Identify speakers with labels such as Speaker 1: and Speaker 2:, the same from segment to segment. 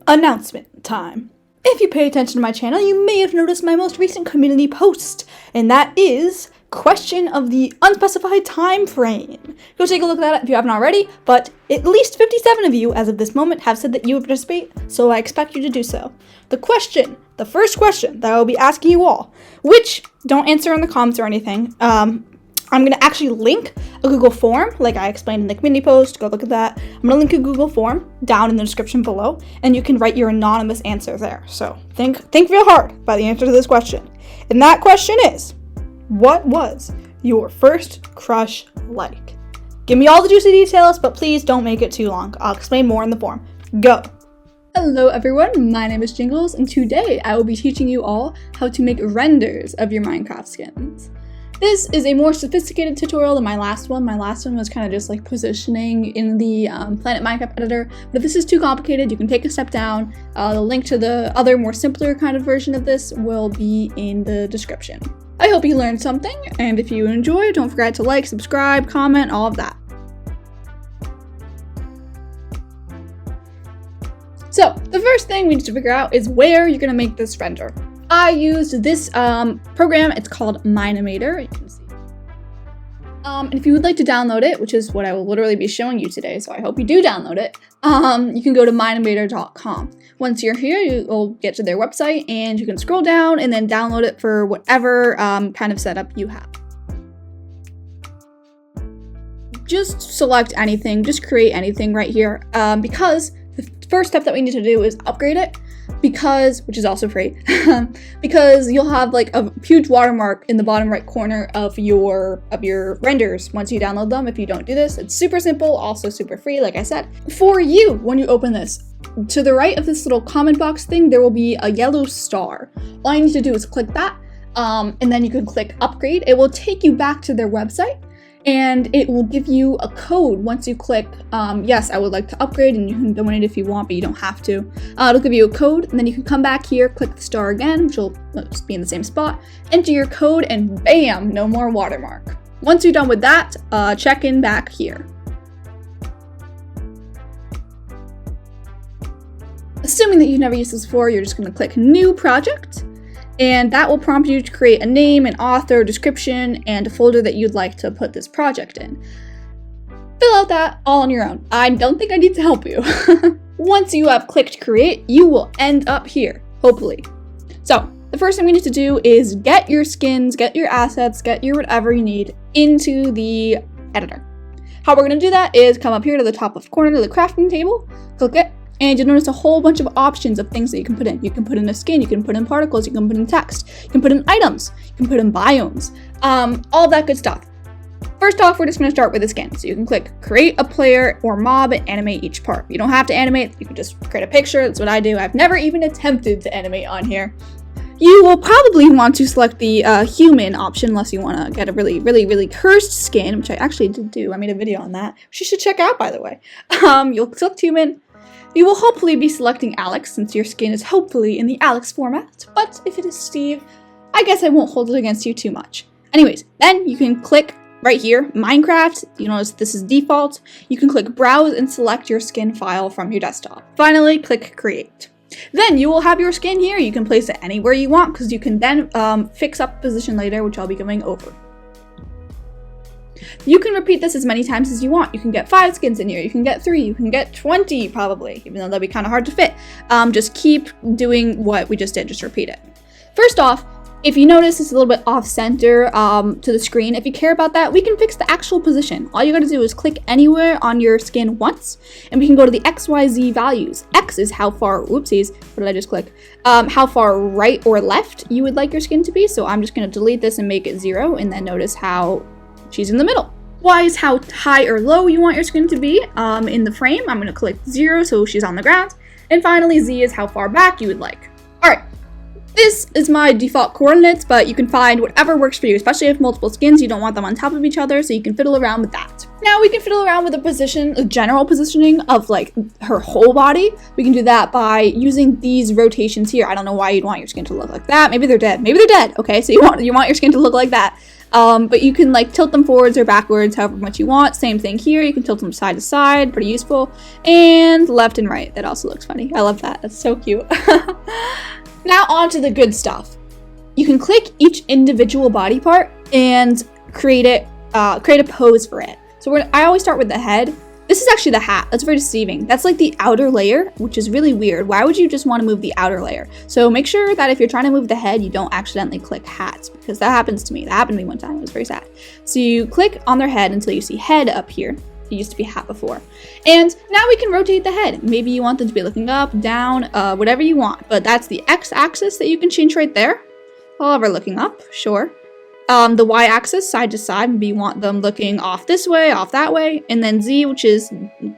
Speaker 1: Announcement time. If you pay attention to my channel, you may have noticed my most recent community post, and that is question of the unspecified time frame. Go take a look at that if you haven't already, but at least 57 of you as of this moment have said that you would participate, so I expect you to do so. The first question that I will be asking you all, which don't answer in the comments or anything, I'm going to actually link a Google form, like I explained in the community post. Go look at that. I'm going to link a Google form down in the description below, and you can write your anonymous answer there. So think real hard about the answer to this question. And that question is, what was your first crush like? Give me all the juicy details, but please don't make it too long. I'll explain more in the form. Go! Hello everyone, my name is Jingles, and today I will be teaching you all how to make renders of your Minecraft skins. This is a more sophisticated tutorial than my last one. My last one was kind of just like positioning in the Planet Minecraft editor. But if this is too complicated, you can take a step down. The link to the other more simpler kind of version of this will be in the description. I hope you learned something, and if you enjoyed, don't forget to like, subscribe, comment, all of that. So the first thing we need to figure out is where you're gonna make this render. I used this program. It's called Minimator. You can see. And if you would like to download it, which is what I will literally be showing you today, so I hope you do download it, you can go to minimator.com. Once you're here, you'll get to their website, and you can scroll down and then download it for whatever kind of setup you have. Just select anything, just create anything right here, because the first step that we need to do is upgrade it. Which is also free, because you'll have like a huge watermark in the bottom right corner of your renders once you download them. If you don't do this, it's super simple, also super free, like I said. For you, when you open this, to the right of this little comment box thing, there will be a yellow star. All you need to do is click that, and then you can click upgrade. It will take you back to their website, and it will give you a code once you click, yes, I would like to upgrade, and you can donate if you want, but you don't have to. It'll give you a code, and then you can come back here, click the star again, which will just be in the same spot, enter your code, and bam, no more watermark. Once you're done with that, check in back here. Assuming that you've never used this before, you're just going to click New Project. And that will prompt you to create a name, an author, description, and a folder that you'd like to put this project in. Fill out that all on your own. I don't think I need to help you. Once you have clicked create, you will end up here, hopefully. So the first thing we need to do is get your skins, get your assets, get your whatever you need into the editor. How we're going to do that is come up here to the top left corner to the crafting table, click it, and you'll notice a whole bunch of options of things that you can put in. You can put in a skin, you can put in particles, you can put in text, you can put in items, you can put in biomes, all that good stuff. First off, we're just going to start with a skin. So you can click create a player or mob and animate each part. You don't have to animate, you can just create a picture. That's what I do. I've never even attempted to animate on here. You will probably want to select the human option unless you want to get a really cursed skin, which I actually did do. I made a video on that, which you should check out, by the way. You'll select human. You will hopefully be selecting Alex, since your skin is hopefully in the Alex format, but if it is Steve, I guess I won't hold it against you too much. Anyways, then you can click right here, Minecraft. You notice this is default. You can click Browse and select your skin file from your desktop. Finally, click Create. Then you will have your skin here. You can place it anywhere you want, because you can then fix up position later, which I'll be going over. You can repeat this as many times as you want. You can get 5 skins in here, you can get 3, you can get 20 probably, even though that'd be kind of hard to fit. Just keep doing what we just did, just repeat it. First off, if you notice it's a little bit off center to the screen, if you care about that, we can fix the actual position. All you gotta do is click anywhere on your skin once, and we can go to the XYZ values. X is how far, whoopsies, what did I just click? How far right or left you would like your skin to be. So I'm just gonna delete this and make it 0, and then notice how she's in the middle. Y is how high or low you want your skin to be in the frame. I'm going to click 0 so she's on the ground. And finally, Z is how far back you would like. Alright, this is my default coordinates, but you can find whatever works for you, especially if multiple skins, you don't want them on top of each other, so you can fiddle around with that. Now we can fiddle around with the general positioning of like her whole body. We can do that by using these rotations here. I don't know why you'd want your skin to look like that. Maybe they're dead. Okay, so you want your skin to look like that. But you can like tilt them forwards or backwards however much you want. Same thing here, you can tilt them side to side, pretty useful. And left and right, that also looks funny. I love that, that's so cute. Now on to the good stuff. You can click each individual body part and create a pose for it. So I always start with the head. This is actually the hat. That's very deceiving. That's like the outer layer, which is really weird. Why would you just want to move the outer layer? So make sure that if you're trying to move the head, you don't accidentally click hats, because that happens to me. That happened to me one time. It was very sad. So you click on their head until you see head up here. It used to be hat before. And now we can rotate the head. Maybe you want them to be looking up, down, whatever you want. But that's the x-axis that you can change right there. However, looking up, sure. The y-axis, side to side, maybe you want them looking off this way, off that way, and then z, which is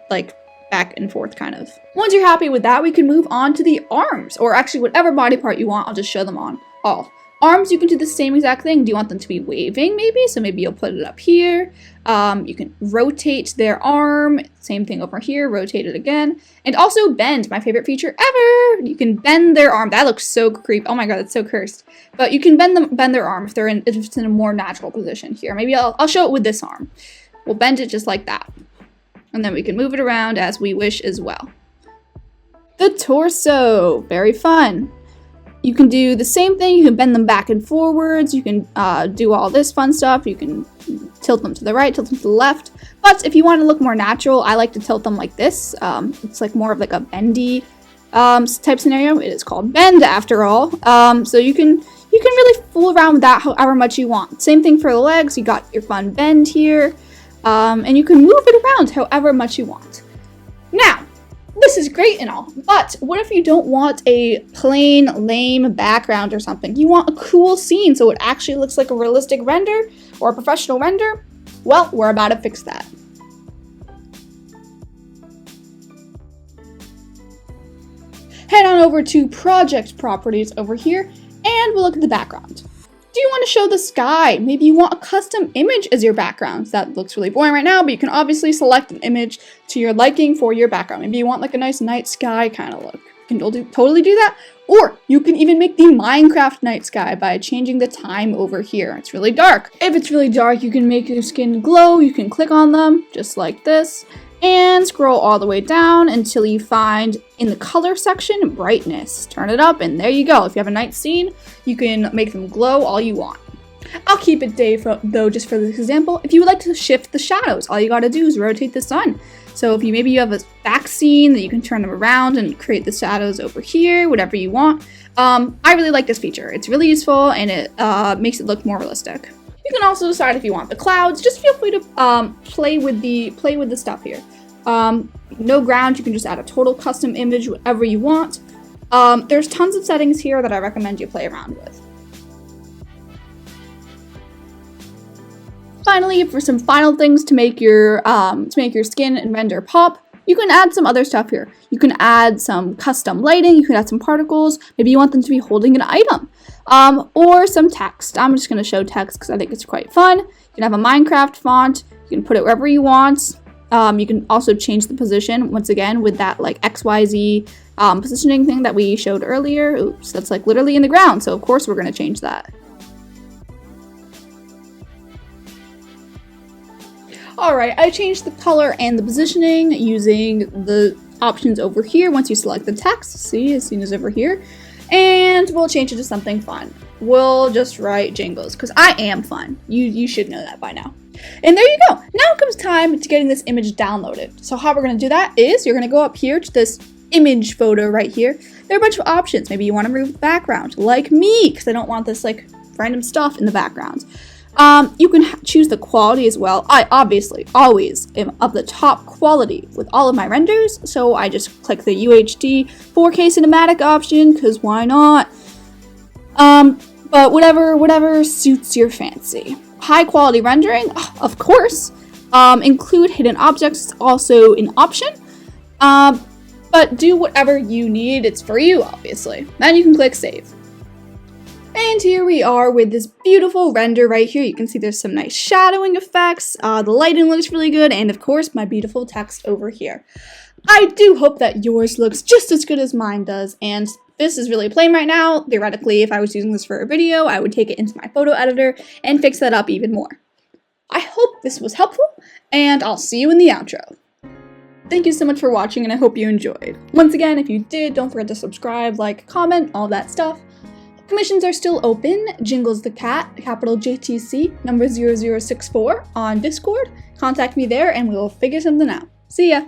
Speaker 1: like back and forth kind of. Once you're happy with that, we can move on to the arms, or actually whatever body part you want, I'll just show them on all. Arms, you can do the same exact thing. Do you want them to be waving maybe? So maybe you'll put it up here. You can rotate their arm. Same thing over here, rotate it again. And also bend, my favorite feature ever. You can bend their arm. That looks so creepy. Oh my god, that's so cursed. But you can bend their arm if it's in a more natural position here. Maybe I'll show it with this arm. We'll bend it just like that. And then we can move it around as we wish as well. The torso, very fun. You can do the same thing, you can bend them back and forwards, you can do all this fun stuff, you can tilt them to the right, tilt them to the left. But if you want to look more natural, I like to tilt them like this. It's like more of like a bendy type scenario. It is called bend after all. So you can really fool around with that however much you want. Same thing for the legs, you got your fun bend here. And you can move it around however much you want. Now, this is great and all, but what if you don't want a plain, lame background or something? You want a cool scene so it actually looks like a realistic render or a professional render? Well, we're about to fix that. Head on over to Project Properties over here, and we'll look at the background. Do you want to show the sky? Maybe you want a custom image as your background. That looks really boring right now, but you can obviously select an image to your liking for your background. Maybe you want like a nice night sky kind of look. You can totally do that. Or you can even make the Minecraft night sky by changing the time over here. It's really dark. If it's really dark, you can make your skin glow. You can click on them just like this and scroll all the way down until you find in the color section, brightness. Turn it up and there you go. If you have a night scene, you can make them glow all you want. I'll keep it day though, just for this example. If you would like to shift the shadows, all you gotta do is rotate the sun. So if maybe you have a back scene that you can turn them around and create the shadows over here, whatever you want. I really like this feature. It's really useful and it makes it look more realistic. You can also decide if you want the clouds. Just feel free to play with the stuff here. No ground, you can just add a total custom image, whatever you want. There's tons of settings here that I recommend you play around with. Finally, for some final things to make your skin and render pop, you can add some other stuff here. You can add some custom lighting, you can add some particles, maybe you want them to be holding an item, or some text. I'm just going to show text because I think it's quite fun. You can have a Minecraft font, you can put it wherever you want. You can also change the position, once again, with that like XYZ positioning thing that we showed earlier. Oops, that's like literally in the ground, so of course we're going to change that. Alright, I changed the color and the positioning using the options over here once you select the text. See, as soon as over here. And we'll change it to something fun. We'll just write Jingles, because I am fun. You should know that by now. And there you go. Now comes time to getting this image downloaded. So how we're going to do that is you're going to go up here to this image photo right here. There are a bunch of options. Maybe you want to remove the background, like me, because I don't want this like random stuff in the background. You can choose the quality as well. I obviously always am of the top quality with all of my renders, so I just click the UHD 4K cinematic option, because why not? But whatever suits your fancy. High quality rendering, of course. Include hidden objects is also an option. But do whatever you need. It's for you, obviously. Then you can click save. And here we are with this beautiful render right here. You can see there's some nice shadowing effects. The lighting looks really good. And of course, my beautiful text over here. I do hope that yours looks just as good as mine does, and this is really plain right now. Theoretically, if I was using this for a video, I would take it into my photo editor and fix that up even more. I hope this was helpful, and I'll see you in the outro. Thank you so much for watching, and I hope you enjoyed. Once again, if you did, don't forget to subscribe, like, comment, all that stuff. Commissions are still open. Jingles the Cat, capital JTC, number 0064 on Discord. Contact me there and we will figure something out. See ya!